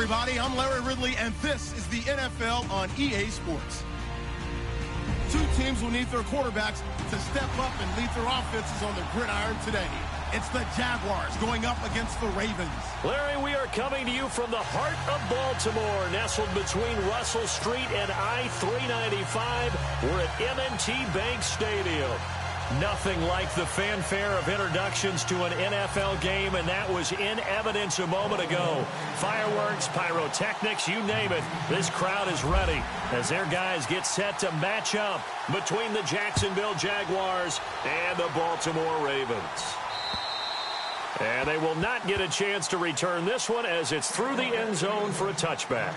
everybody. I'm Larry Ridley, and this is the NFL on EA Sports. Two teams will need their quarterbacks to step up and lead their offenses on the gridiron today. It's the Jaguars going up against the Ravens. Larry, we are coming to you from the heart of Baltimore, nestled between Russell Street and I-395. We're at M&T Bank Stadium. Nothing like the fanfare of introductions to an NFL game, and that was in evidence a moment ago. Fireworks, pyrotechnics, you name it. This crowd is ready as their guys get set to match up between the Jacksonville Jaguars and the Baltimore Ravens. And they will not get a chance to return this one as it's through the end zone for a touchback.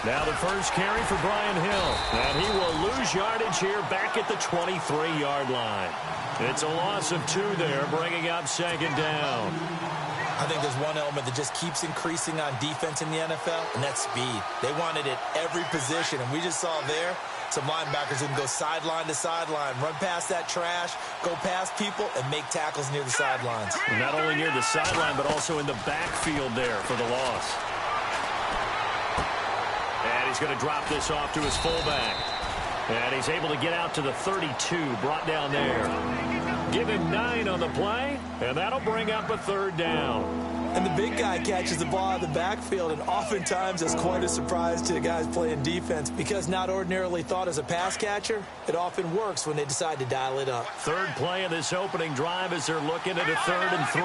Now the first carry for Brian Hill. And he will lose yardage here back at the 23-yard line. It's a loss of 2 there, bringing up second down. I think there's one element that just keeps increasing on defense in the NFL, and that's speed. They want it at every position, and we just saw there some linebackers who can go sideline to sideline, run past that trash, go past people, and make tackles near the sidelines. Not only near the sideline, but also in the backfield there for the loss. And he's going to drop this off to his fullback. And he's able to get out to the 32, brought down there. Give him 9 on the play, and that'll bring up a third down. And the big guy catches the ball out of the backfield, and oftentimes it's quite a surprise to the guys playing defense because not ordinarily thought as a pass catcher, it often works when they decide to dial it up. Third play of this opening drive as they're looking at a 3rd and 3.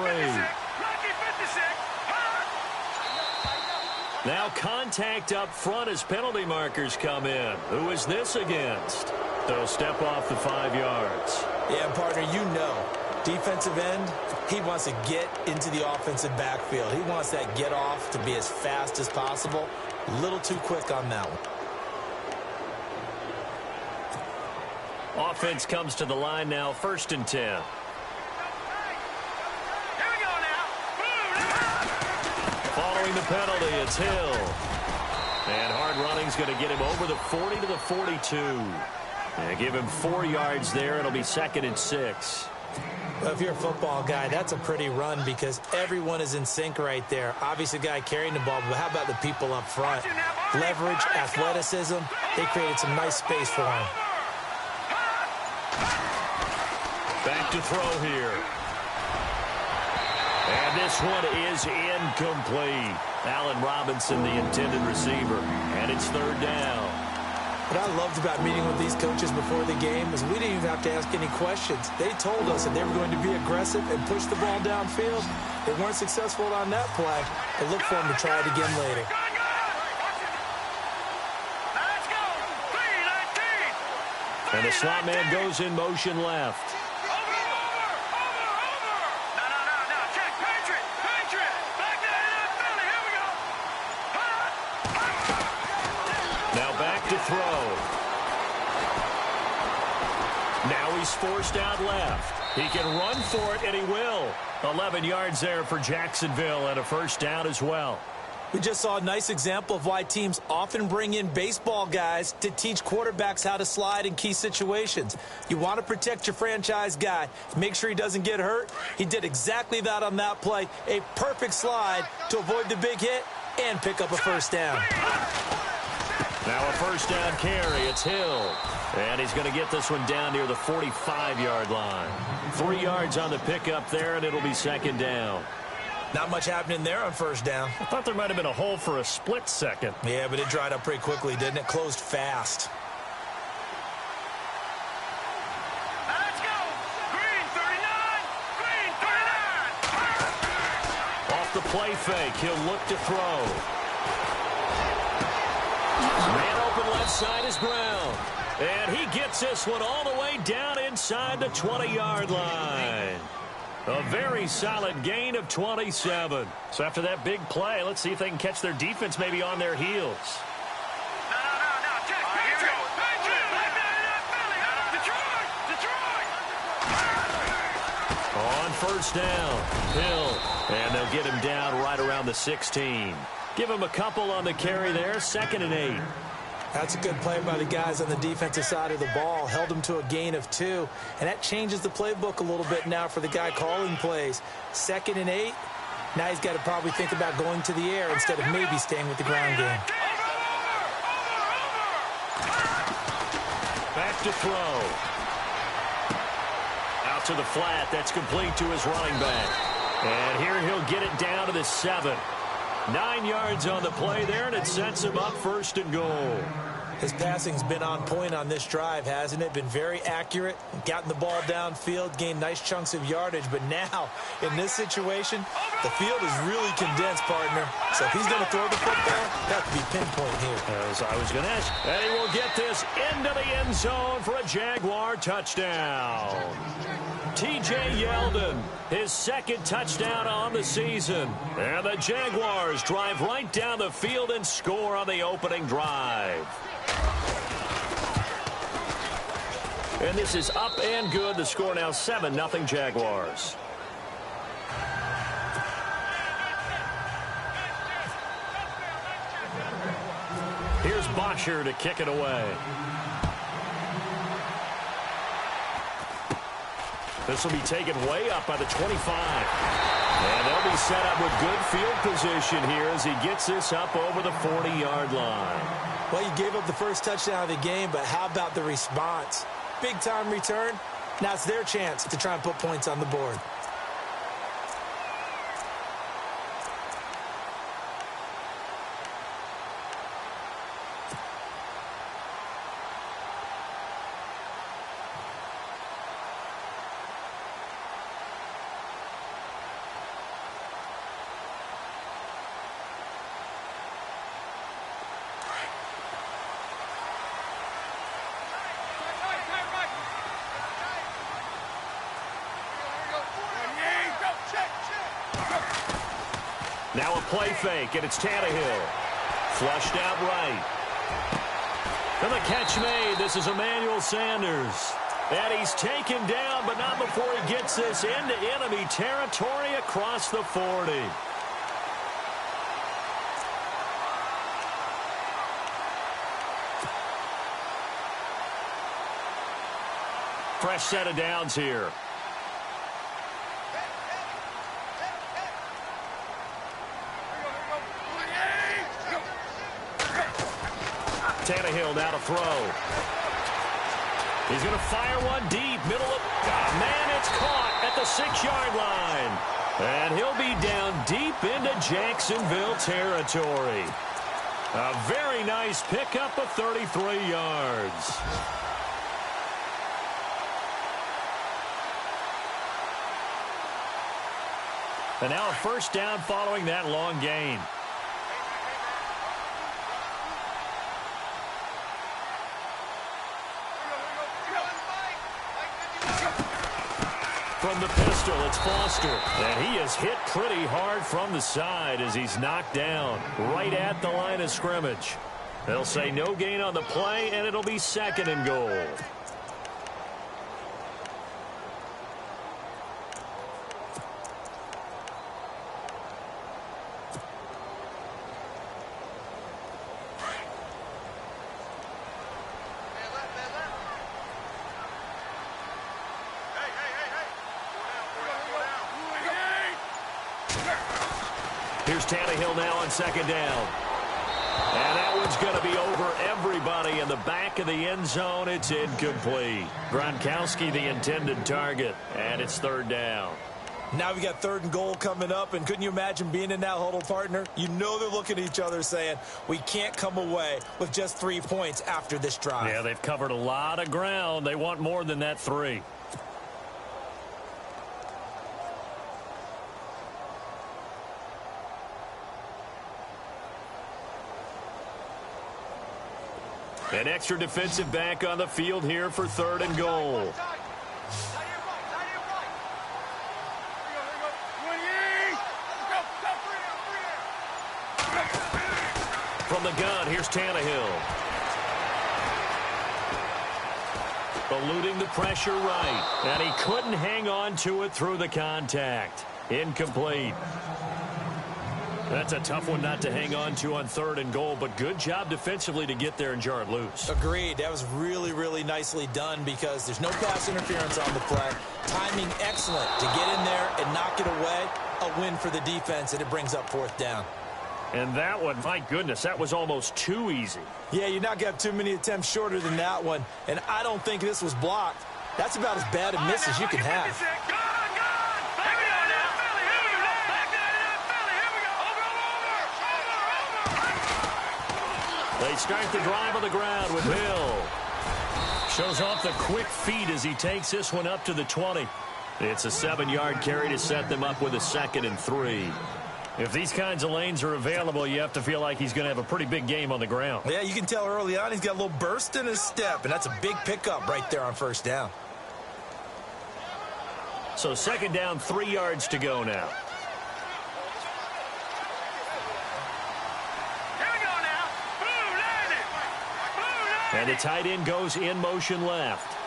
Now contact up front as penalty markers come in. Who is this against? They'll step off the 5 yards. Yeah, partner, you know, defensive end, he wants to get into the offensive backfield. He wants that get off to be as fast as possible. A little too quick on that one. Offense comes to the line now, 1st and 10. Following the penalty, it's Hill. And hard running's going to get him over the 40 to the 42. And give him 4 yards there. It'll be 2nd and 6. Well, if you're a football guy, that's a pretty run because everyone is in sync right there. Obviously, the guy carrying the ball, but how about the people up front? Leverage, athleticism, they created some nice space for him. Back to throw here. And this one is incomplete. Allen Robinson, the intended receiver. And it's 3rd down. What I loved about meeting with these coaches before the game is we didn't even have to ask any questions. They told us that they were going to be aggressive and push the ball downfield. They weren't successful on that play, but look for them to try it again later. And the slot man goes in motion left. To throw. Now he's forced out left. He can run for it, and he will. 11 yards there for Jacksonville and a 1st down as well. We just saw a nice example of why teams often bring in baseball guys to teach quarterbacks how to slide in key situations. You want to protect your franchise guy. Make sure he doesn't get hurt. He did exactly that on that play. A perfect slide to avoid the big hit and pick up a 1st down. Now a 1st down carry. It's Hill. And he's going to get this one down near the 45-yard line. 3 yards on the pickup there, and it'll be 2nd down. Not much happening there on 1st down. I thought there might have been a hole for a split second. Yeah, but it dried up pretty quickly, didn't it? Closed fast. Let's go. Green 39. Green 39. Off the play fake. He'll look to throw. Man open left side is Brown. And he gets this one all the way down inside the 20-yard line. A very solid gain of 27. So after that big play, let's see if they can catch their defense maybe on their heels. On first down, Hill. And they'll get him down right around the 16. Give him a couple on the carry there, 2nd and 8. That's a good play by the guys on the defensive side of the ball. Held him to a gain of 2. And that changes the playbook a little bit now for the guy calling plays. 2nd and 8. Now he's got to probably think about going to the air instead of maybe staying with the ground game. Back to throw. Out to the flat. That's complete to his running back. And here he'll get it down to the 7. 9 yards on the play there, and it sets him up 1st and goal. His passing's been on point on this drive, hasn't it? Been very accurate, gotten the ball downfield, gained nice chunks of yardage. But now, in this situation, the field is really condensed, partner. So if he's going to throw the football, that could be pinpoint here. As I was going to ask, and he will get this into the end zone for a Jaguar touchdown. T.J. Yeldon, his 2nd touchdown on the season. And the Jaguars drive right down the field and score on the opening drive. And this is up and good. The score now 7-0 Jaguars. Here's Bosher to kick it away. This will be taken way up by the 25. And they'll be set up with good field position here as he gets this up over the 40-yard line. Well, you gave up the first touchdown of the game, but how about the response? Big-time return. Now it's their chance to try and put points on the board. Now a play fake, and it's Tannehill. Flushed out right. And the catch made. This is Emmanuel Sanders. And he's taken down, but not before he gets this into enemy territory across the 40. Fresh set of downs here. Tannehill now to throw. He's going to fire one deep. Middle of... Oh, man, it's caught at the 6-yard line. And he'll be down deep into Jacksonville territory. A very nice pickup of 33 yards. And now a first down following that long gain. From the pistol, it's Foster. And he is hit pretty hard from the side as he's knocked down right at the line of scrimmage. They'll say no gain on the play, and it'll be 2nd and goal. Here's Tannehill now on 2nd down. And that one's going to be over everybody in the back of the end zone. It's incomplete. Gronkowski the intended target, and it's 3rd down. Now we got 3rd and goal coming up, and couldn't you imagine being in that huddle, partner? You know they're looking at each other saying, we can't come away with just 3 points after this drive. Yeah, they've covered a lot of ground. They want more than that 3. An extra defensive back on the field here for 3rd and goal. From the gun, here's Tannehill. eluding the pressure right. And he couldn't hang on to it through the contact. Incomplete. That's a tough one not to hang on to on 3rd and goal, but good job defensively to get there and jar it loose. Agreed. That was really, really nicely done because there's no pass interference on the play. Timing excellent to get in there and knock it away. A win for the defense, and it brings up 4th down. And that one, my goodness, that was almost too easy. Yeah, you're not going to have too many attempts shorter than that one, and I don't think this was blocked. That's about as bad a miss as you can have. They start the drive on the ground with Hill. Shows off the quick feet as he takes this one up to the 20. It's a 7-yard carry to set them up with a 2nd and 3. If these kinds of lanes are available, you have to feel like he's going to have a pretty big game on the ground. Yeah, you can tell early on he's got a little burst in his step, and that's a big pickup right there on 1st down. So 2nd down, 3 yards to go now. And the tight end goes in motion left.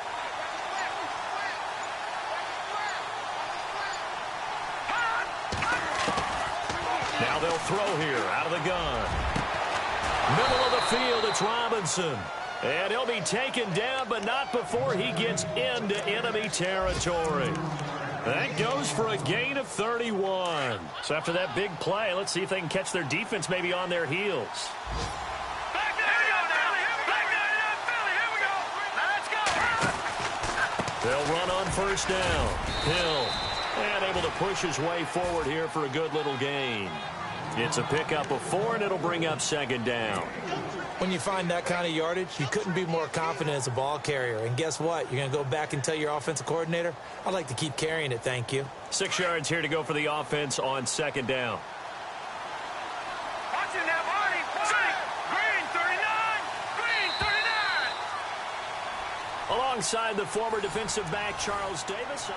Now they'll throw here out of the gun. Middle of the field, it's Robinson. And he'll be taken down, but not before he gets into enemy territory. That goes for a gain of 31. So after that big play, let's see if they can catch their defense maybe on their heels. They'll run on 1st down. Hill, and able to push his way forward here for a good little gain. It's a pickup of 4, and it'll bring up 2nd down. When you find that kind of yardage, you couldn't be more confident as a ball carrier. And guess what? You're going to go back and tell your offensive coordinator, I'd like to keep carrying it, thank you. 6 yards here to go for the offense on 2nd down. Watch it now, Marty. Green 39. Green 39. Alongside the former defensive back, Charles Davis.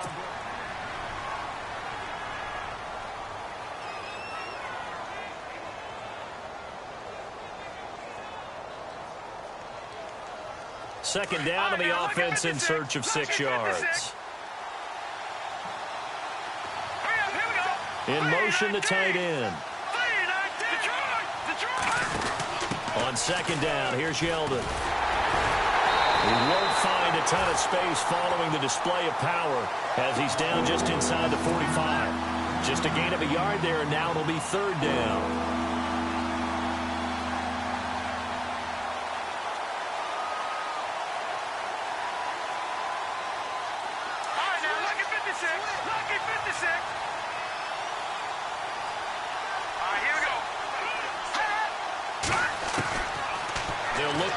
Second down on the offense in search of 6 yards. In motion, the tight end. On 2nd down, here's Yeldon. He won't find a ton of space following the display of power as he's down just inside the 45. Just a gain of a yard there, and now it'll be 3rd down.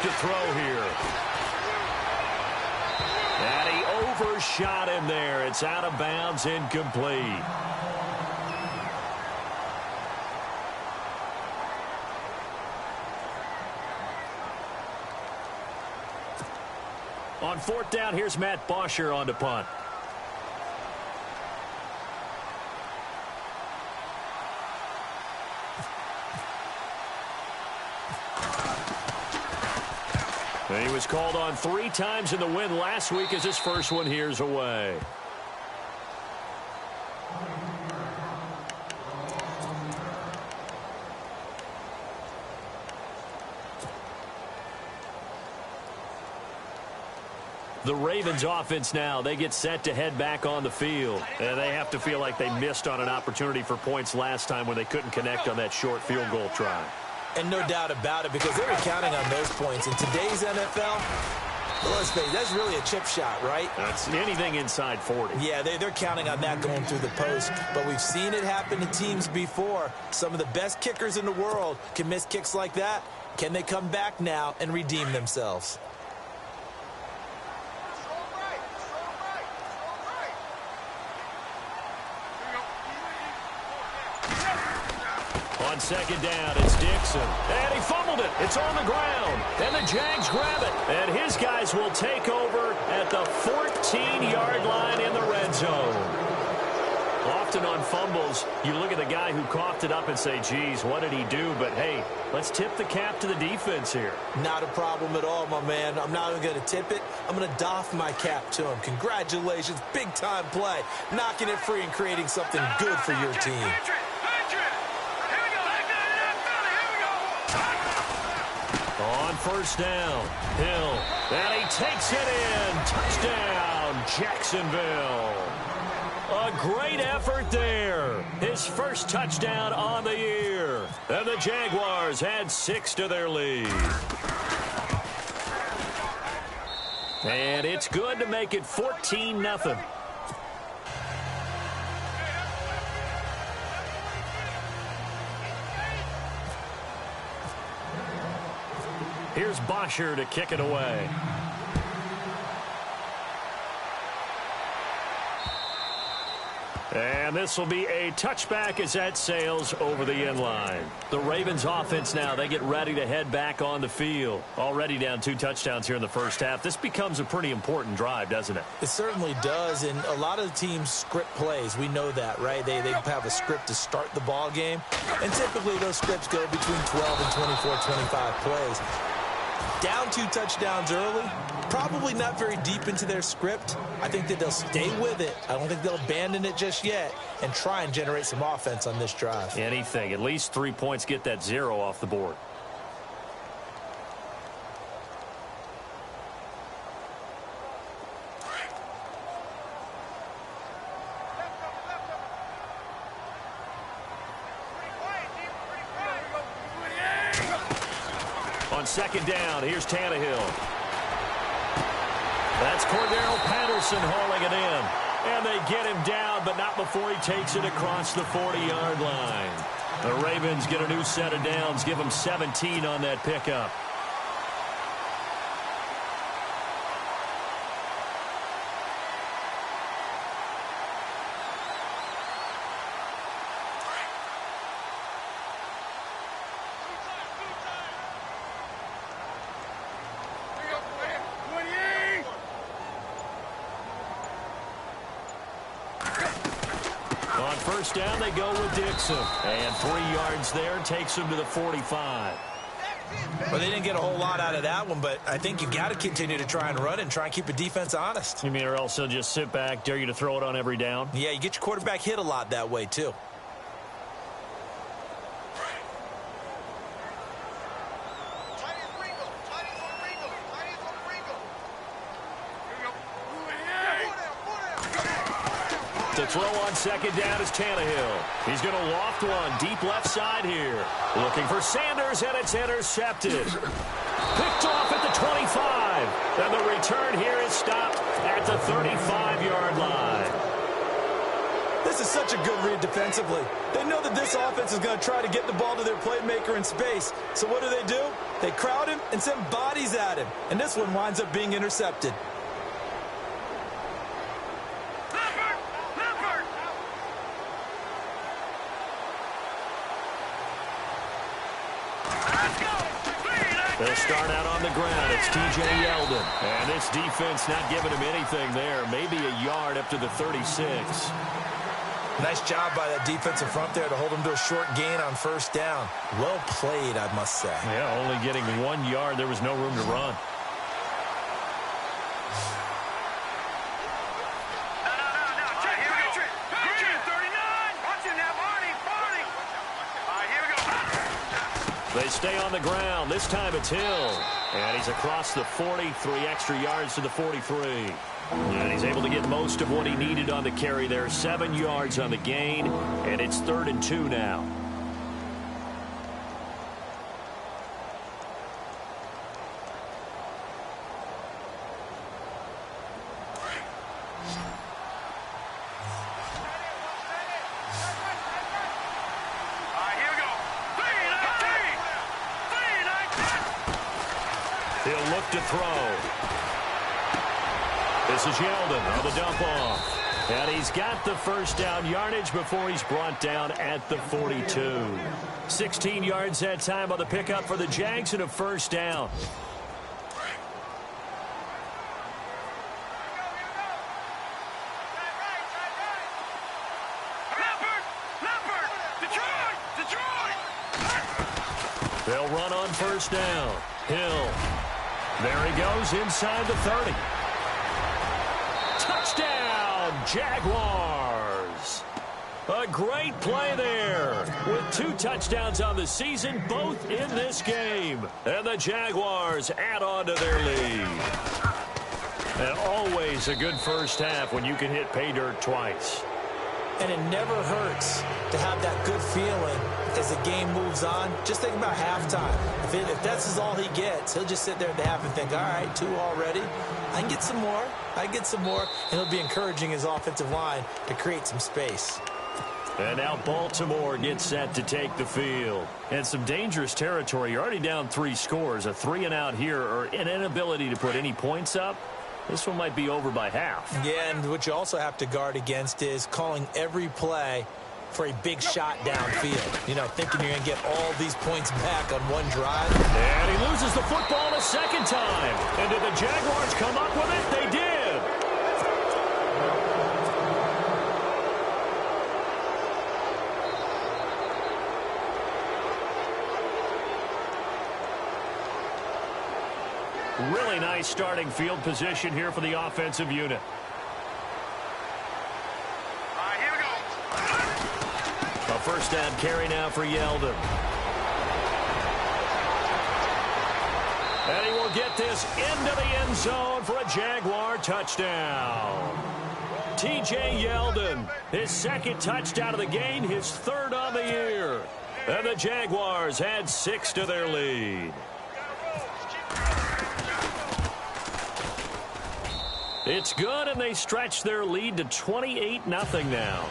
To throw here. And he overshot him there. It's out of bounds, incomplete. On 4th down, here's Matt Bosher on to punt. He was called on 3 times in the win last week as his first one here's away. The Ravens offense now, they get set to head back on the field. And they have to feel like they missed on an opportunity for points last time when they couldn't connect on that short field goal try. And no doubt about it, because they were counting on those points. In today's NFL, let's face it, that's really a chip shot, right? That's anything inside 40. Yeah, they're counting on that going through the post. But we've seen it happen to teams before. Some of the best kickers in the world can miss kicks like that. Can they come back now and redeem themselves? On 2nd down, it's Dixon. And he fumbled it. It's on the ground. And the Jags grab it. And his guys will take over at the 14-yard line in the red zone. Off often on fumbles, you look at the guy who coughed it up and say, geez, what did he do? But, hey, let's tip the cap to the defense here. Not a problem at all, my man. I'm not even going to tip it. I'm going to doff my cap to him. Congratulations. Big-time play. Knocking it free and creating something good for your team. On first down, Hill, and he takes it in. Touchdown, Jacksonville. A great effort there. His first touchdown on the year. And the Jaguars add 6 to their lead. And it's good to make it 14-0. Here's Bosher to kick it away. And this will be a touchback as that sails over the end line. The Ravens offense now, they get ready to head back on the field. Already down 2 touchdowns here in the first half. This becomes a pretty important drive, doesn't it? It certainly does, and a lot of the teams script plays. We know that, right? They have a script to start the ball game, and typically those scripts go between 12 and 24, 25 plays. Down 2 touchdowns early, probably not very deep into their script. I think that they'll stay with it. I don't think they'll abandon it just yet and try and generate some offense on this drive. Anything. At least 3 points, get that 0 off the board. On second down, here's Tannehill. That's Cordero Patterson hauling it in. And they get him down, but not before he takes it across the 40-yard line. The Ravens get a new set of downs, give them 17 on that pickup. On first down, they go with Dixon. And 3 yards there takes him to the 45. Well, they didn't get a whole lot out of that one, but I think you got to continue to try and run and try and keep the defense honest. You mean, or else they'll just sit back, dare you to throw it on every down? Yeah, you get your quarterback hit a lot that way, too. To throw on second down is Tannehill. He's going to loft one deep left side here. Looking for Sanders, and it's intercepted. Picked off at the 25. And the return here is stopped at the 35-yard line. This is such a good read defensively. They know that this offense is going to try to get the ball to their playmaker in space. So what do? They crowd him and send bodies at him. And this one winds up being intercepted. They'll start out on the ground. It's T.J. Yeldon. And this defense not giving him anything there. Maybe a yard up to the 36. Nice job by that defensive front there to hold him to a short gain on first down. Well played, I must say. Yeah, only getting 1 yard. There was no room to run. They stay on the ground. This time it's Hill. And he's across the 40, 3 extra yards to the 43. And he's able to get most of what he needed on the carry there. 7 yards on the gain, and it's 3rd and 2 now. He'll look to throw. This is Yeldon on the dump off. And he's got the first down yardage before he's brought down at the 42. 16 yards that time on the pickup for the Jags and a first down. They'll run on first down. Hill. There he goes inside the 30. Touchdown, Jaguars. A great play there with 2 touchdowns on the season, both in this game. And the Jaguars add on to their lead. And always a good first half when you can hit pay dirt twice. And it never hurts to have that good feeling as the game moves on. Just think about halftime. If that's all he gets, he'll just sit there at the half and think, all right, 2 already. I can get some more. I can get some more. And he'll be encouraging his offensive line to create some space. And now Baltimore gets set to take the field. And some dangerous territory. You're already down 3 scores. A 3 and out here, or an inability to put any points up. This one might be over by half. Yeah, and what you also have to guard against is calling every play for a big shot downfield. You know, thinking you're going to get all these points back on one drive. And he loses the football a second time. And did the Jaguars come up with it? They did. Really nice starting field position here for the offensive unit. All right, here we go. A first down carry now for Yeldon. And he will get this into the end zone for a Jaguar touchdown. T.J. Yeldon, his 2nd touchdown of the game, his 3rd on the year. And the Jaguars add 6 to their lead. It's good, and they stretch their lead to 28-0 now.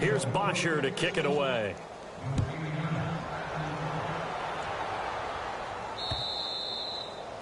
Here's Bosher to kick it away.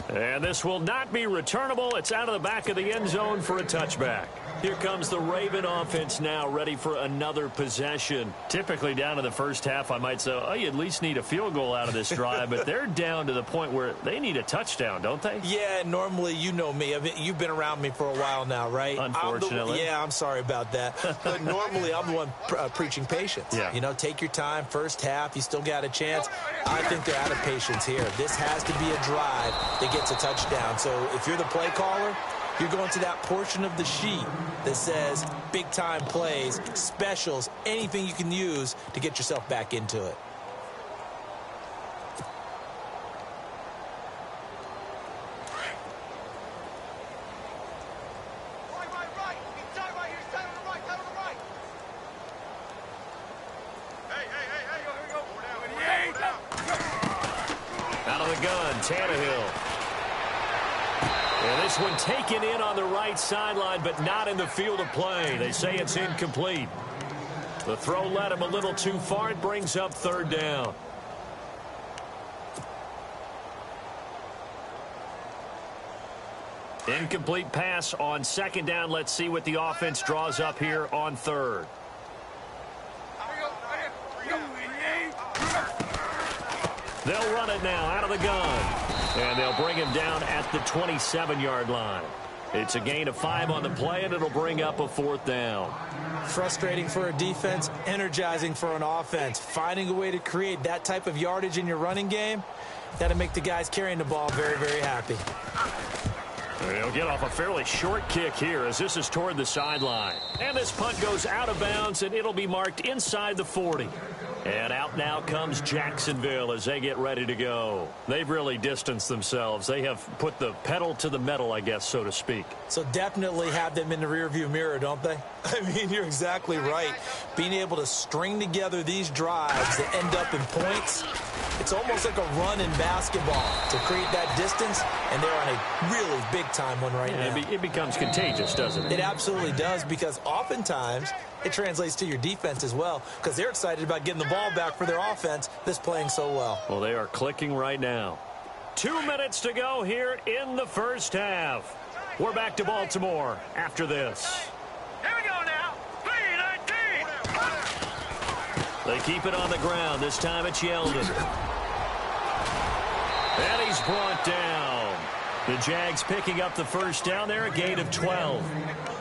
And this will not be returnable. It's out of the back of the end zone for a touchback. Here comes the Raven offense now, ready for another possession. Typically down to the first half, I might say, oh, you at least need a field goal out of this drive, but they're down to the point where they need a touchdown, don't they? Yeah, normally, you know me. You've been around me for a while now, right? Unfortunately. I'm sorry about that. But normally, I'm the one preaching patience. Yeah. You know, take your time. First half, you still got a chance. I think they're out of patience here. This has to be a drive that gets a touchdown. So if you're the play caller, you're going to that portion of the sheet that says big-time plays, specials, anything you can use to get yourself back into it. Right. Inside right here. Side on the right. Side on the right. Hey. Here we go. Out of the gun, Tannehill. And this one taken in on the right sideline, but not in the field of play. They say it's incomplete. The throw led him a little too far. It brings up 3rd down. Incomplete pass on 2nd down. Let's see what the offense draws up here on 3rd. They'll run it now out of the gun. And they'll bring him down at the 27-yard line. It's a gain of 5 on the play, and it'll bring up a 4th down. Frustrating for a defense, energizing for an offense. Finding a way to create that type of yardage in your running game, that'll make the guys carrying the ball very, very happy. They'll get off a fairly short kick here as this is toward the sideline. And this punt goes out of bounds, and it'll be marked inside the 40. And out now comes Jacksonville as they get ready to go. They've really distanced themselves. They have put the pedal to the metal, I guess, so to speak. So definitely have them in the rearview mirror, don't they? I mean, you're exactly right. Being able to string together these drives that end up in points, it's almost like a run in basketball to create that distance, and they're on a really big-time one right now. It becomes contagious, doesn't it? It absolutely does, because oftentimes it translates to your defense as well, because they're excited about getting the ball back for their offense that's playing so well. Well, they are clicking right now. 2 minutes to go here in the first half. We're back to Baltimore after this. Here we go now. 3-19. They keep it on the ground. This time it's Yeldon. And he's brought down. The Jags picking up the first down there, a gain of 12.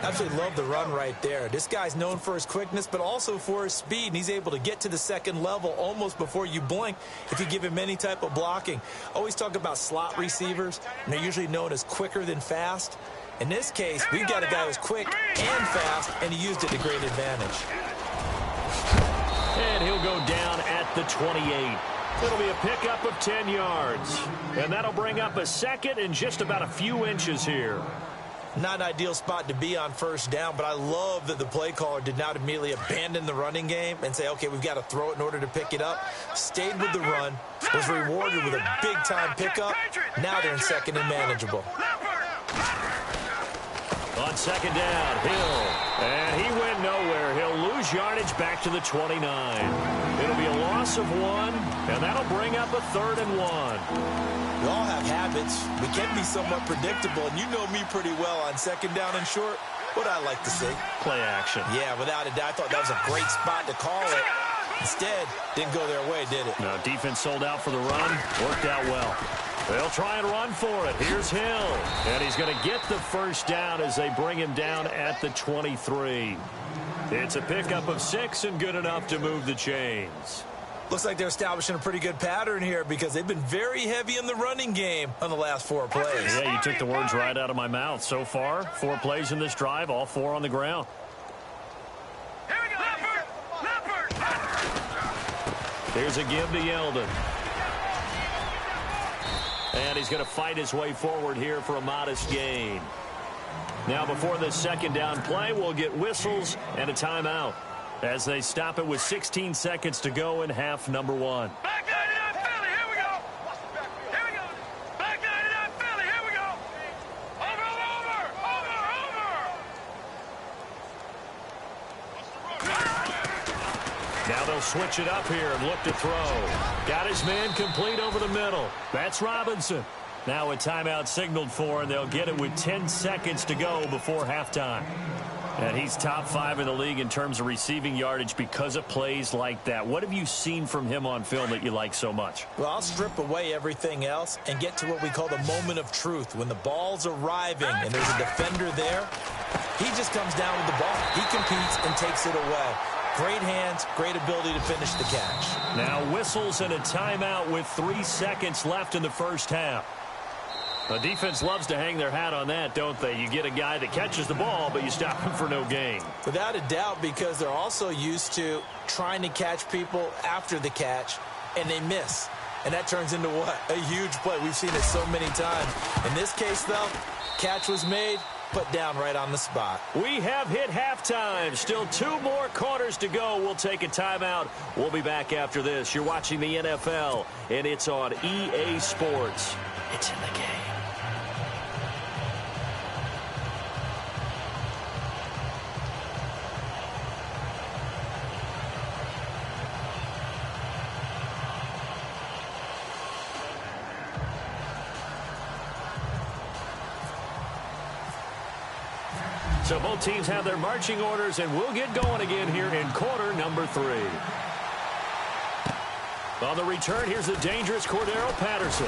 Absolutely love the run right there. This guy's known for his quickness, but also for his speed, and he's able to get to the second level almost before you blink if you give him any type of blocking. Always talk about slot receivers, and they're usually known as quicker than fast. In this case, we've got a guy who's quick and fast, and he used it to great advantage. And he'll go down at the 28. It'll be a pickup of 10 yards. And that'll bring up a second and just about a few inches here. Not an ideal spot to be on first down, but I love that the play caller did not immediately abandon the running game and say, okay, we've got to throw it in order to pick it up. Stayed with the run, was rewarded with a big-time pickup. Now they're in second and manageable. On second down, Hill. And he went nowhere. He'll lose yardage back to the 29. It'll be a loss of 1, and that'll bring up a 3rd and 1. We all have habits. We can be somewhat predictable, and you know me pretty well on second down and short. What I like to see. Play action. Yeah, without a doubt. I thought that was a great spot to call it. Instead, didn't go their way, did it? No, defense sold out for the run. Worked out well. They'll try and run for it. Here's Hill. And he's going to get the first down as they bring him down at the 23. It's a pickup of 6 and good enough to move the chains. Looks like they're establishing a pretty good pattern here because they've been very heavy in the running game on the last 4 plays. Yeah, you took the words right out of my mouth. So far, 4 plays in this drive, all 4 on the ground. Here we go. Leopard. Here's a give to Yeldon. And he's going to fight his way forward here for a modest gain. Now, before this second down play, we'll get whistles and a timeout as they stop it with 16 seconds to go in half number 1. Back 99 Philly, here we go. Here we go. Back 99 Philly, here we go. Over. Now they'll switch it up here and look to throw. Got his man complete over the middle. That's Robinson. Now a timeout signaled for, and they'll get it with 10 seconds to go before halftime. And he's top 5 in the league in terms of receiving yardage because of plays like that. What have you seen from him on film that you like so much? Well, I'll strip away everything else and get to what we call the moment of truth. When the ball's arriving and there's a defender there, he just comes down with the ball. He competes and takes it away. Great hands, great ability to finish the catch. Now whistles and a timeout with 3 seconds left in the first half. The defense loves to hang their hat on that, don't they? You get a guy that catches the ball, but you stop him for no gain. Without a doubt, because they're also used to trying to catch people after the catch, and they miss. And that turns into what? A huge play. We've seen it so many times. In this case, though, catch was made, put down right on the spot. We have hit halftime. Still 2 more quarters to go. We'll take a timeout. We'll be back after this. You're watching the NFL, and it's on EA Sports. It's in the game. So both teams have their marching orders, and we'll get going again here in quarter number 3. On the return, here's the dangerous Cordero Patterson.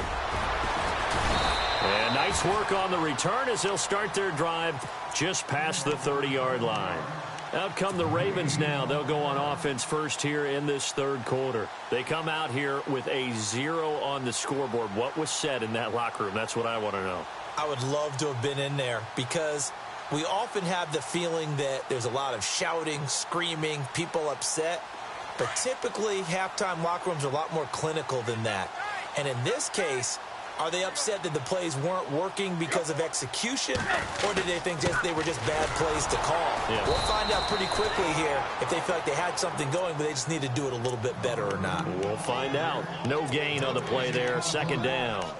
And nice work on the return as they'll start their drive just past the 30-yard line. Out come the Ravens now. They'll go on offense first here in this 3rd quarter. They come out here with a 0 on the scoreboard. What was said in that locker room? That's what I want to know. I would love to have been in there because we often have the feeling that there's a lot of shouting, screaming, people upset. But typically, halftime locker rooms are a lot more clinical than that. And in this case, are they upset that the plays weren't working because of execution, or did they think they were just bad plays to call? Yeah. We'll find out pretty quickly here if they feel like they had something going, but they just need to do it a little bit better or not. We'll find out. No gain on the play there. Second down.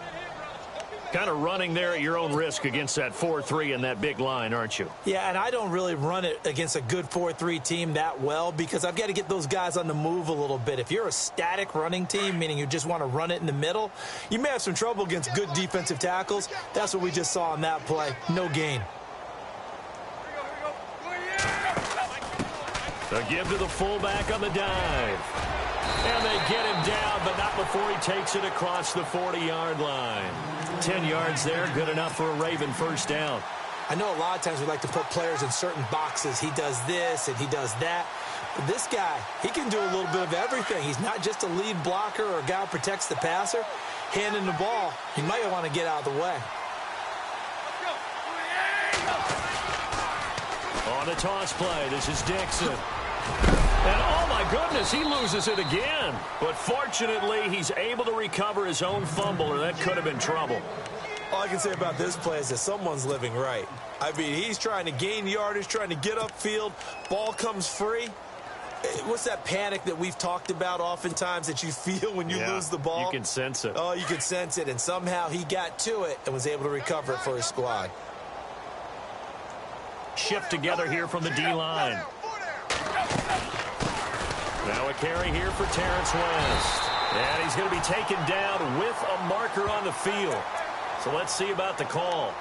Kind of running there at your own risk against that 4-3 and that big line, aren't you? Yeah, and I don't really run it against a good 4-3 team that well because I've got to get those guys on the move a little bit. If you're a static running team, meaning you just want to run it in the middle, you may have some trouble against good defensive tackles. That's what we just saw on that play. No gain. The give to the fullback on the dive. And they get him down, but not before he takes it across the 40-yard line. 10 yards there, good enough for a Raven first down. I know a lot of times we like to put players in certain boxes. He does this and he does that. But this guy, he can do a little bit of everything. He's not just a lead blocker or a guy who protects the passer. Handing the ball, he might want to get out of the way. On the toss play, this is Dixon. And oh my goodness, he loses it again. But fortunately, he's able to recover his own fumble, or that could have been trouble. All I can say about this play is that someone's living right. I mean, he's trying to gain yardage, trying to get upfield. Ball comes free. What's that panic that we've talked about oftentimes that you feel when you lose the ball? You can sense it. Oh, you can sense it. And somehow he got to it and was able to recover it for his squad. Shift together here from the D-line. Now a carry here for Terrence West. And he's going to be taken down with a marker on the field. So let's see about the call.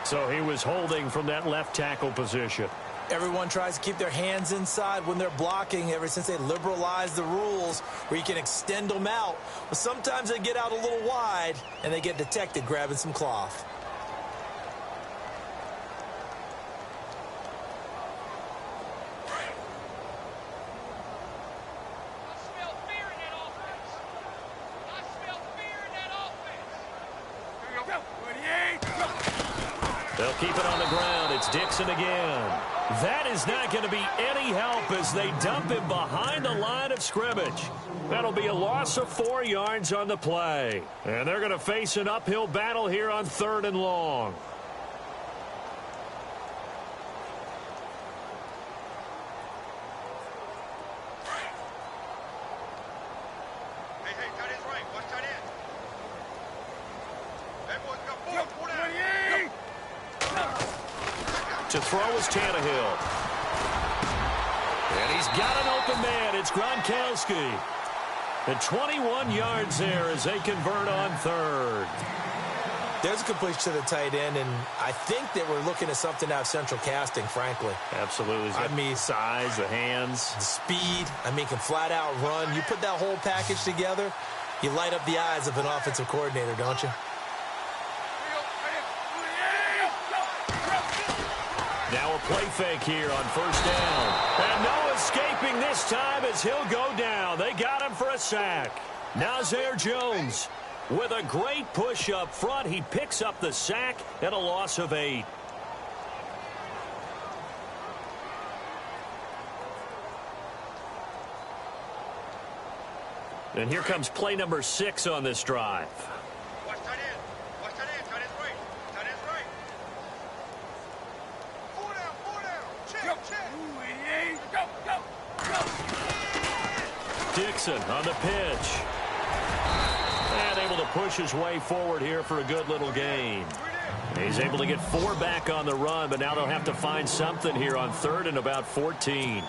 So he was holding from that left tackle position. Everyone tries to keep their hands inside when they're blocking ever since they liberalized the rules where you can extend them out. But sometimes they get out a little wide and they get detected grabbing some cloth. They'll keep it on the ground. It's Dixon again. That is not going to be any help as they dump him behind the line of scrimmage. That'll be a loss of 4 yards on the play. And they're going to face an uphill battle here on 3rd and long. To throw is Tannehill. And he's got an open man. It's Gronkowski. And 21 yards there as they convert on 3rd. There's a completion to the tight end, and I think that we're looking at something out of central casting, frankly. Absolutely. I mean, size, the hands. The speed. I mean, can flat out run. You put that whole package together, you light up the eyes of an offensive coordinator, don't you? Now a play fake here on 1st down. And no escaping this time as he'll go down. They got him for a sack. Now Zaire Jones with a great push up front. He picks up the sack and a loss of 8. And here comes play number 6 on this drive. Dixon on the pitch. And able to push his way forward here for a good little gain. He's able to get 4 back on the run, but now they'll have to find something here on 3rd and about 14.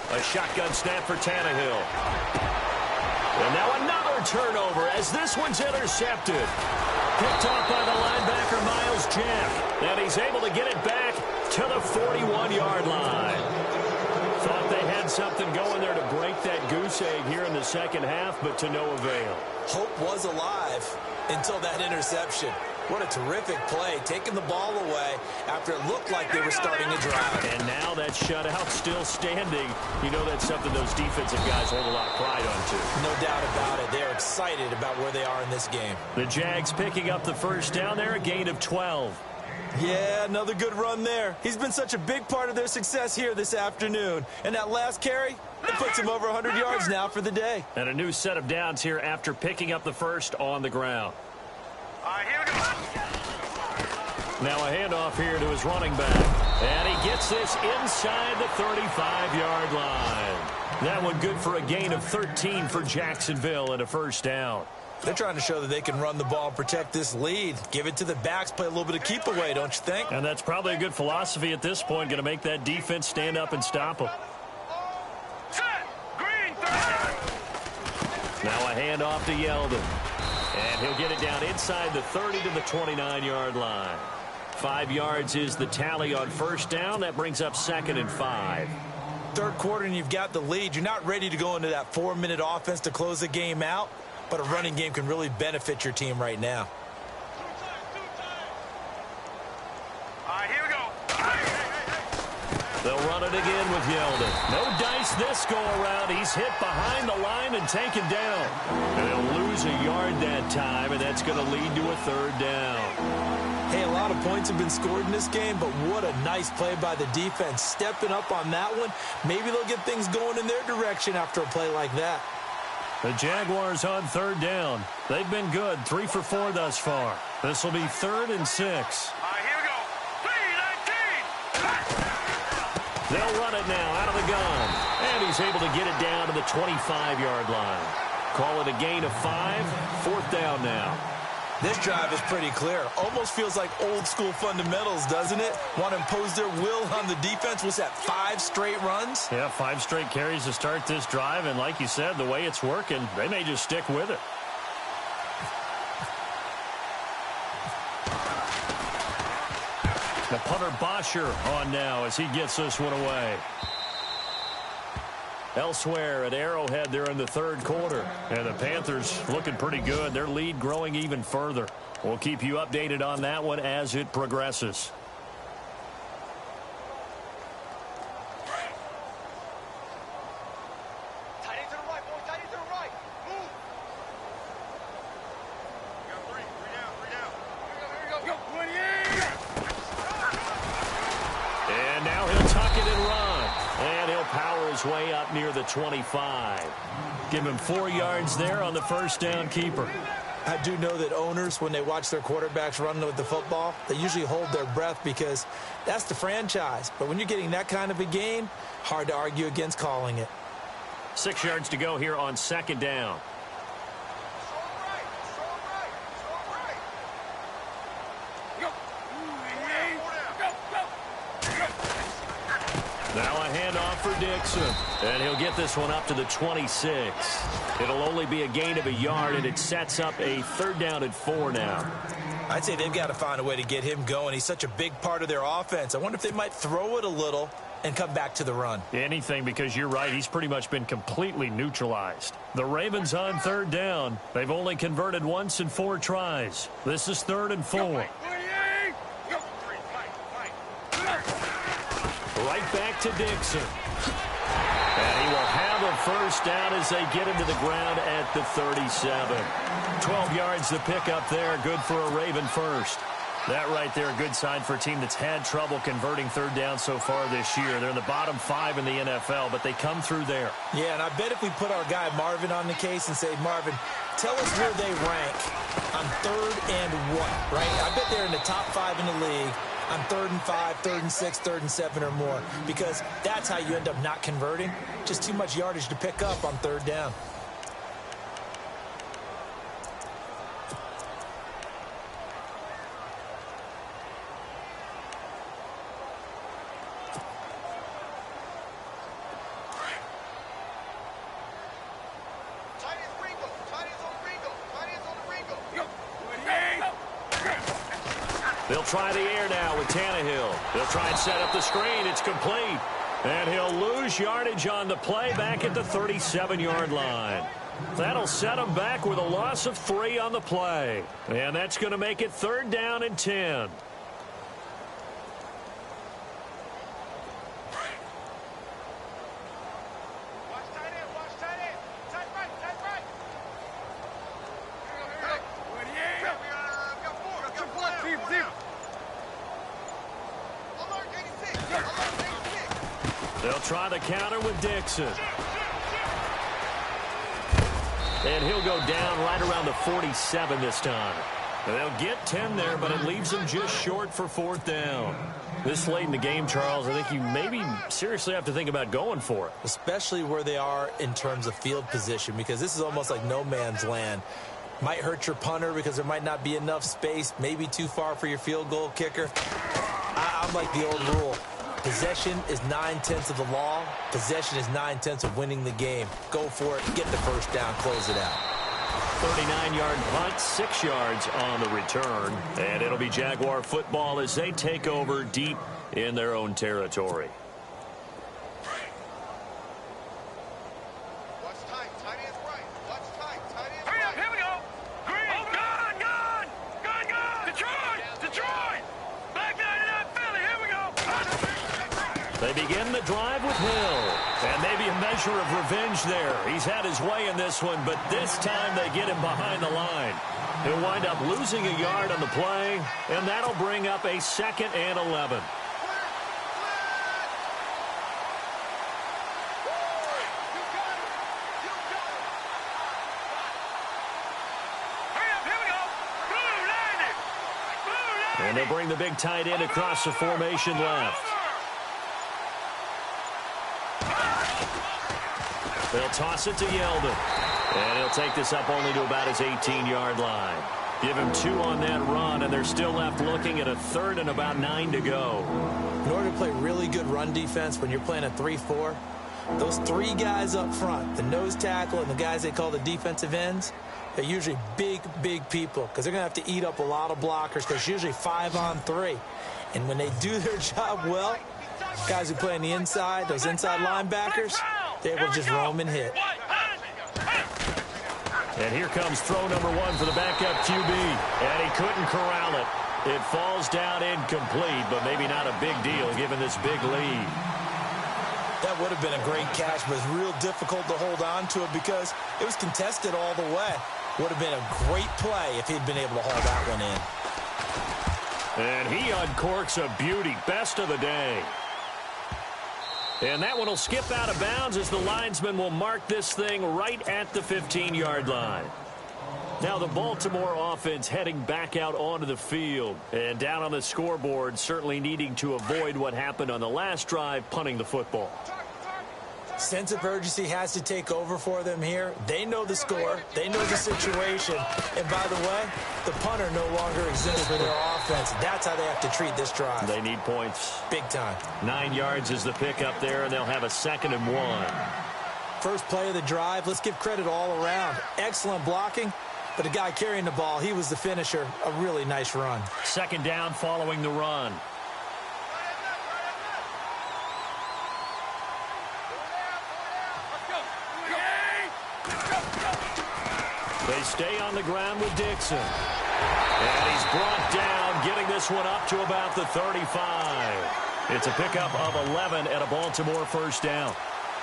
A shotgun snap for Tannehill. And now another turnover as this one's intercepted. Picked off by the linebacker, Miles Jack. And he's able to get it back to the 41-yard line. Thought they had something going there to break that goose egg here in the second half, but to no avail. Hope was alive until that interception. What a terrific play, taking the ball away after it looked like they were starting a drive. And now that shutout still standing. You know that's something those defensive guys hold a lot of pride on, too. No doubt about it. They're excited about where they are in this game. The Jags picking up the first down there, a gain of 12. Yeah, another good run there. He's been such a big part of their success here this afternoon. And that last carry, it puts him over 100 yards now for the day. And a new set of downs here after picking up the first on the ground. All right, here we go. Now a handoff here to his running back. And he gets this inside the 35-yard line. That one good for a gain of 13 for Jacksonville and a first down. They're trying to show that they can run the ball and protect this lead. Give it to the backs, play a little bit of keep away, don't you think? And that's probably a good philosophy at this point. Going to make that defense stand up and stop them. Set. Green, 30. handoff to Yeldon. And he'll get it down inside the 30 to the 29-yard line. 5 yards is the tally on first down. That brings up 2nd and 5. Third quarter and you've got the lead. You're not ready to go into that 4-minute offense to close the game out, but a running game can really benefit your team right now. All right, here we go. They'll run it again with Yeldon. No dice this go-around. He's hit behind the line and taken down. And they'll lose a yard that time, and that's going to lead to a 3rd down. Hey, a lot of points have been scored in this game, but what a nice play by the defense. Stepping up on that one. Maybe they'll get things going in their direction after a play like that. The Jaguars on 3rd down. They've been good, 3 for 4 thus far. This will be 3rd and 6. All right, here we go. 3-19. They'll run it now out of the gun. And he's able to get it down to the 25-yard line. Call it a gain of 5. 4th down now. This drive is pretty clear. Almost feels like old-school fundamentals, doesn't it? Want to impose their will on the defense. Was that 5 straight runs? Yeah, 5 straight carries to start this drive. And like you said, the way it's working, they may just stick with it. The punter Bosher on now as he gets this one away. Elsewhere at Arrowhead, they're in the 3rd quarter. And the Panthers looking pretty good. Their lead growing even further. We'll keep you updated on that one as it progresses. Tight end to the right, boys. Tight end to the right. Move. We got 3. 3 down. 3 down. Here we go. Go. 28. And now he'll tuck it and run. And he'll power his way up near the 25. Give him 4 yards there on the first down keeper. I do know that owners, when they watch their quarterbacks run with the football, they usually hold their breath because that's the franchise. But when you're getting that kind of a game, hard to argue against calling it. 6 yards to go here on 2nd down. Now a handoff for Dixon. And he'll get this one up to the 26. It'll only be a gain of a yard, and it sets up a 3rd down and 4 now. I'd say they've got to find a way to get him going. He's such a big part of their offense. I wonder if they might throw it a little and come back to the run. Anything, because you're right, he's pretty much been completely neutralized. The Ravens on 3rd down. They've only converted once in 4 tries. This is 3rd and 4. Right back to Dixon. And he will have a first down as they get him to the ground at the 37. 12 yards to pick up there. Good for a Raven first. That right there, a good sign for a team that's had trouble converting 3rd down so far this year. They're in the bottom 5 in the NFL, but they come through there. Yeah, and I bet if we put our guy Marvin on the case and say, Marvin, tell us where they rank on 3rd and what, right? I bet they're in the top 5 in the league on 3rd and 5, 3rd and 6, 3rd and 7 or more, because that's how you end up not converting. Just too much yardage to pick up on 3rd down. They'll try the air now with Tannehill. They'll try and set up the screen. It's complete. And he'll lose yardage on the play back at the 37-yard line. That'll set him back with a loss of 3 on the play. And that's going to make it 3rd down and 10. They'll try the counter with Dixon. And he'll go down right around the 47 this time. And they'll get 10 there, but it leaves them just short for 4th down. This late in the game, Charles, I think you maybe seriously have to think about going for it. Especially where they are in terms of field position, because this is almost like no man's land. Might hurt your punter because there might not be enough space, maybe too far for your field goal kicker. I'm like the old rule. Possession is 9/10 of the law. Possession is 9/10 of winning the game. Go for it. Get the first down. Close it out. 39-yard punt, 6 yards on the return. And it'll be Jaguar football as they take over deep in their own territory. They begin the drive with Hill. And maybe a measure of revenge there. He's had his way in this one, but this time they get him behind the line. He'll wind up losing a yard on the play, and that'll bring up a 2nd and 11. And they'll bring the big tight end across the formation left. They'll toss it to Yeldon. And he'll take this up only to about his 18-yard line. Give him 2 on that run, and they're still left looking at a 3rd and about 9 to go. In order to play really good run defense when you're playing a 3-4, those 3 guys up front, the nose tackle and the guys they call the defensive ends, they're usually big, big people because they're going to have to eat up a lot of blockers because it's usually 5 on 3. And when they do their job well, guys who play on the inside, those inside linebackers, they will just roam and hit. And here comes throw number 1 for the backup QB. And he couldn't corral it. It falls down incomplete, but maybe not a big deal given this big lead. That would have been a great catch, but it's real difficult to hold on to it because it was contested all the way. Would have been a great play if he'd been able to haul that one in. And he uncorks a beauty. Best of the day. And that one will skip out of bounds as the linesman will mark this thing right at the 15-yard line. Now the Baltimore offense heading back out onto the field. And down on the scoreboard, certainly needing to avoid what happened on the last drive, punting the football. Sense of urgency has to take over for them here. They know the score. They know the situation. And by the way, the punter no longer exists for their offense. That's how they have to treat this drive. They need points. Big time. 9 yards is the pickup there, and they'll have a 2nd and 1. First play of the drive. Let's give credit all around. Excellent blocking. But the guy carrying the ball, he was the finisher. A really nice run. 2nd down following the run. They stay on the ground with Dixon. And he's brought down, getting this one up to about the 35. It's a pickup of 11 at a Baltimore 1st down.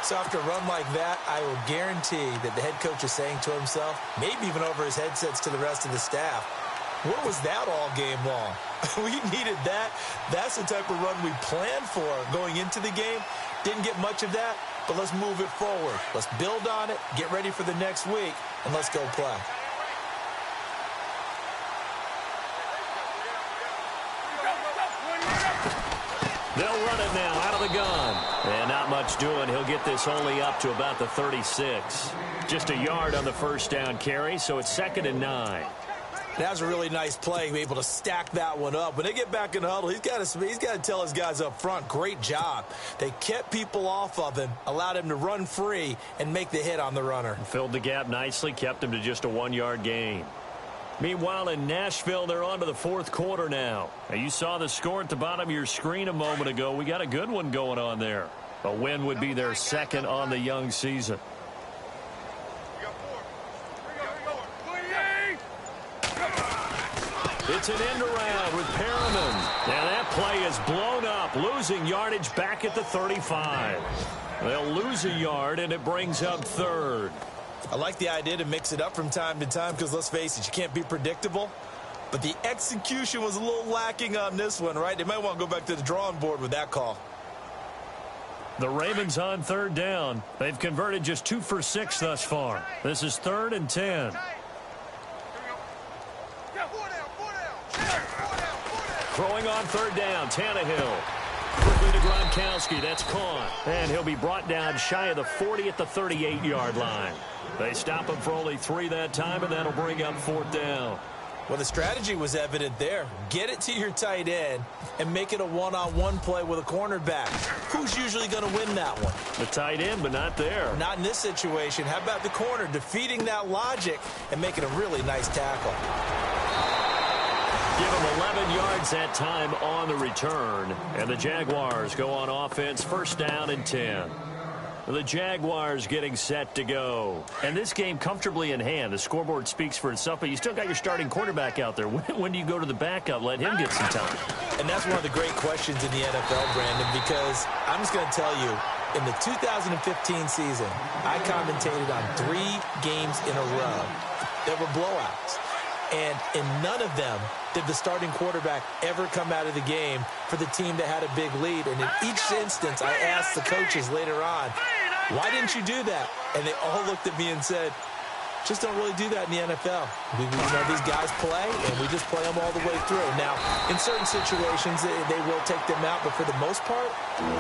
So after a run like that, I will guarantee that the head coach is saying to himself, maybe even over his headsets to the rest of the staff, what was that all game long? We needed that. That's the type of run we planned for going into the game. Didn't get much of that, but let's move it forward. Let's build on it, get ready for the next week, and let's go play. They'll run it now out of the gun. And not much doing. He'll get this only up to about the 36. Just a yard on the 1st down carry, so it's 2nd and 9. That was a really nice play, able to stack that one up. When they get back in the huddle, he's got to tell his guys up front, great job. They kept people off of him, allowed him to run free and make the hit on the runner. Filled the gap nicely, kept him to just a 1-yard gain. Meanwhile, in Nashville, they're on to the 4th quarter now. You saw the score at the bottom of your screen a moment ago. We got a good one going on there. A win would be their 2nd on the young season. It's an end around with Perriman. Now that play is blown up, losing yardage back at the 35. They'll lose a yard, and it brings up 3rd. I like the idea to mix it up from time to time because, let's face it, you can't be predictable. But the execution was a little lacking on this one, right? They might want to go back to the drawing board with that call. The Ravens on 3rd down. They've converted just 2 for 6 thus far. This is 3rd and 10. Throwing on 3rd down, Tannehill. Quickly to Gronkowski, that's caught. And he'll be brought down shy of the 40 at the 38-yard line. They stop him for only 3 that time, and that'll bring up 4th down. Well, the strategy was evident there. Get it to your tight end and make it a one-on-one play with a cornerback. Who's usually going to win that one? The tight end, but not there. Not in this situation. How about the corner defeating that logic and making a really nice tackle? Give him 11 yards that time on the return. And the Jaguars go on offense, first down and 10. The Jaguars getting set to go. And this game comfortably in hand. The scoreboard speaks for itself, but you still got your starting quarterback out there. When do you go to the backup? Let him get some time. And that's one of the great questions in the NFL, Brandon, because I'm just going to tell you, in the 2015 season, I commentated on 3 games in a row that were blowouts. And in none of them did the starting quarterback ever come out of the game for the team that had a big lead. And in each instance, I asked the coaches later on, why didn't you do that? And they all looked at me and said, just don't really do that in the NFL. We know these guys play, and we just play them all the way through. Now, in certain situations, they will take them out, but for the most part,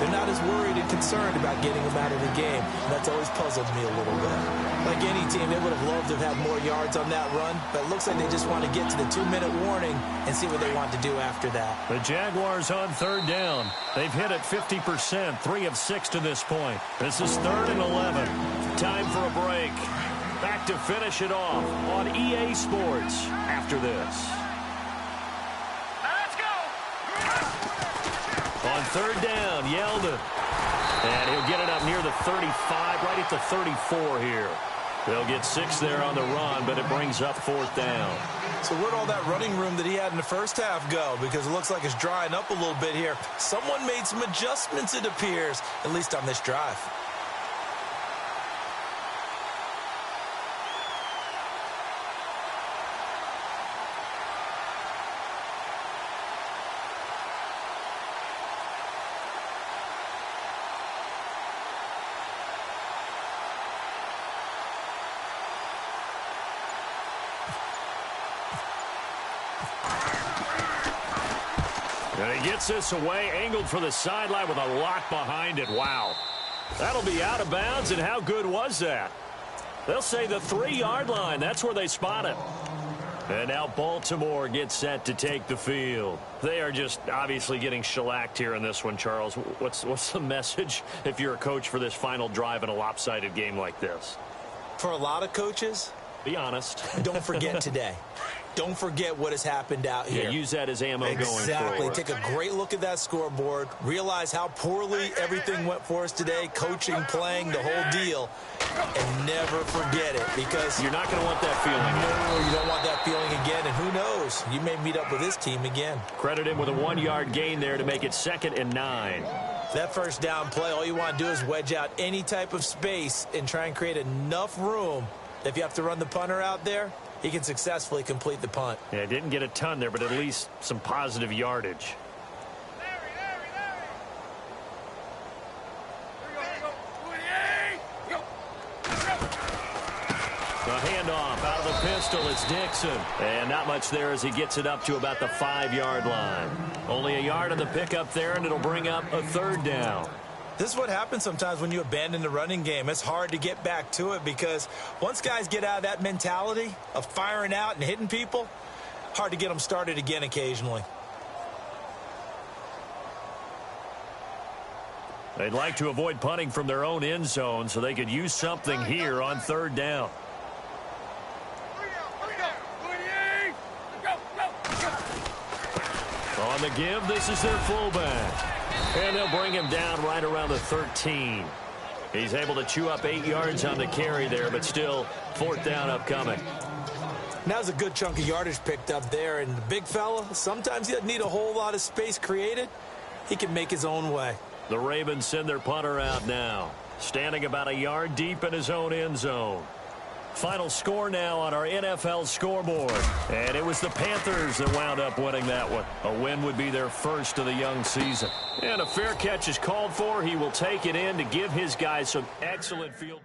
they're not as worried and concerned about getting them out of the game. And that's always puzzled me a little bit. Like any team, they would have loved to have had more yards on that run, but it looks like they just want to get to the 2-minute warning and see what they want to do after that. The Jaguars on third down. They've hit it 50%, 3 of 6 to this point. This is 3rd and 11. Time for a break. Back to finish it off on EA Sports after this. Let's go. On third down, Yeldon. And he'll get it up near the 35, right at the 34 here. They'll get 6 there on the run, but it brings up 4th down. So where'd all that running room that he had in the first half go? Because it looks like it's drying up a little bit here. Someone made some adjustments, it appears, at least on this drive. And he gets this away, angled for the sideline with a lock behind it. Wow. That'll be out of bounds, and how good was that? They'll say the 3-yard line. That's where they spot it. And now Baltimore gets set to take the field. They are just obviously getting shellacked here in this one, Charles. What's the message if you're a coach for this final drive in a lopsided game like this? For a lot of coaches, be honest. Don't forget today. Don't forget what has happened out here. Yeah, use that as ammo going forward. Exactly. Take a great look at that scoreboard. Realize how poorly everything went for us today. Coaching, playing, the whole deal. And never forget it, because you're not going to want that feeling. No, you don't want that feeling again. And who knows? You may meet up with this team again. Credit him with a 1-yard gain there to make it 2nd and 9. That first down play, all you want to do is wedge out any type of space and try and create enough room that if you have to run the punter out there, he can successfully complete the punt. Yeah, didn't get a ton there, but at least some positive yardage. The handoff out of the pistol. It's Dixon. And not much there as he gets it up to about the 5-yard line. Only a yard on the pickup there, and it'll bring up a 3rd down. This is what happens sometimes when you abandon the running game. It's hard to get back to it because once guys get out of that mentality of firing out and hitting people, hard to get them started again occasionally. They'd like to avoid punting from their own end zone so they could use something here on 3rd down. On the give, this is their fullback. And they'll bring him down right around the 13. He's able to chew up 8 yards on the carry there, but still 4th down upcoming. Now's a good chunk of yardage picked up there, and the big fella, sometimes he doesn't need a whole lot of space created. He can make his own way. The Ravens send their punter out now, standing about a yard deep in his own end zone. Final score now on our NFL scoreboard. And it was the Panthers that wound up winning that one. A win would be their first of the young season. And a fair catch is called for. He will take it in to give his guys some excellent field.